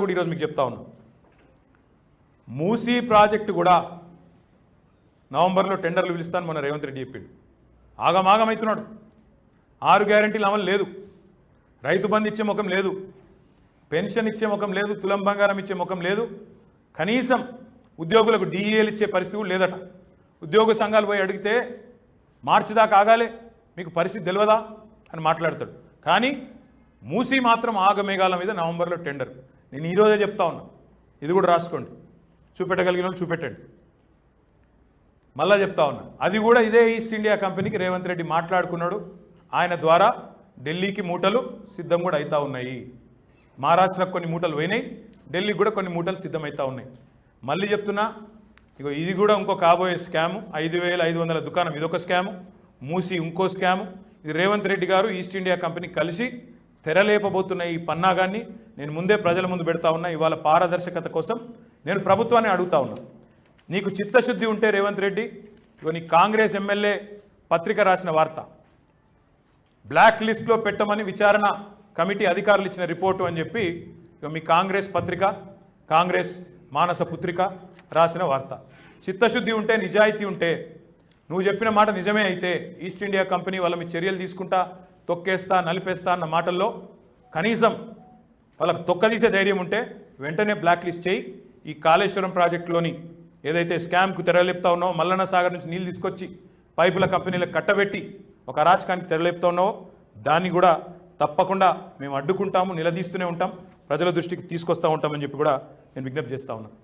కూడా ఈరోజు మీకు చెప్తా ఉన్నా, మూసీ ప్రాజెక్టు కూడా నవంబర్లో టెండర్లు పిలుస్తాను మొన్న రేవంత్ రెడ్డి చెప్పిండు. ఆగమాగమవుతున్నాడు. 6 గ్యారెంటీలు అమలు లేదు, రైతు బంధు ఇచ్చే ముఖం లేదు, పెన్షన్ ఇచ్చే ముఖం లేదు, తులం బంగారం ఇచ్చే ముఖం లేదు, కనీసం ఉద్యోగులకు డిఏలు ఇచ్చే పరిస్థితి కూడా లేదట. ఉద్యోగ సంఘాలు పోయి అడిగితే మార్చి దాకా ఆగాలే, మీకు పరిస్థితి తెలియదా అని మాట్లాడతాడు. కానీ మూసీ మాత్రం ఆగమేఘాల మీద నవంబర్లో టెండర్. నేను ఈరోజే చెప్తా ఉన్నా, ఇది కూడా రాసుకోండి, చూపెట్టగలిగిన వాళ్ళు చూపెట్టండి. మళ్ళా చెప్తా ఉన్నా, అది కూడా ఇదే ఈస్ట్ ఇండియా కంపెనీకి రేవంత్ రెడ్డి మాట్లాడుకున్నాడు. ఆయన ద్వారా ఢిల్లీకి మూటలు సిద్ధం కూడా అవుతూ ఉన్నాయి. మహారాష్ట్రకు కొన్ని మూటలు పోయినాయి, ఢిల్లీకి కూడా కొన్ని మూటలు సిద్ధమవుతూ ఉన్నాయి. మళ్ళీ చెప్తున్నా, ఇగో ఇది కూడా ఇంకో కాబోయే స్కాము. 5,500 దుకాణం ఇదొక స్కాము, మూసి ఇంకో స్కాము. ఇది రేవంత్ రెడ్డి గారు ఈస్ట్ ఇండియా కంపెనీ కలిసి తెరలేపబోతున్న ఈ పన్నాగాన్ని నేను ముందే ప్రజల ముందు పెడతా ఉన్నా. ఇవాళ పారదర్శకత కోసం నేను ప్రభుత్వాన్ని అడుగుతా ఉన్నా, నీకు చిత్తశుద్ధి ఉంటే రేవంత్ రెడ్డి, ఇగో నీ కాంగ్రెస్ ఎమ్మెల్యే పత్రిక రాసిన వార్త, బ్లాక్ లిస్ట్లో పెట్టమని విచారణ కమిటీ అధికారులు ఇచ్చిన రిపోర్టు అని చెప్పి మీ కాంగ్రెస్ పత్రిక, కాంగ్రెస్ మానస పుత్రిక రాసిన వార్త. చిత్తశుద్ధి ఉంటే, నిజాయితీ ఉంటే, నువ్వు చెప్పిన మాట నిజమే అయితే ఈస్ట్ ఇండియా కంపెనీ వాళ్ళ మీ చర్యలు తీసుకుంటా, తొక్కేస్తా, నలిపేస్తా అన్న మాటల్లో కనీసం వాళ్ళకు తొక్కదీసే ధైర్యం ఉంటే వెంటనే బ్లాక్ లిస్ట్ చేయి. ఈ కాళేశ్వరం ప్రాజెక్టులోని ఏదైతే స్కామ్కు తెరలేపుతా ఉన్నావో, మల్లన్న సాగర్ నుంచి నీళ్ళు తీసుకొచ్చి పైపుల కంపెనీలకు కట్టబెట్టి ఒక అరాచకానికి తెరలేపుతా ఉన్నావో, దాన్ని కూడా తప్పకుండా మేము అడ్డుకుంటాము, నిలదీస్తూనే ఉంటాం, ప్రజల దృష్టికి తీసుకొస్తూ ఉంటామని చెప్పి కూడా నేను విజ్ఞప్తి చేస్తూ ఉన్నాను.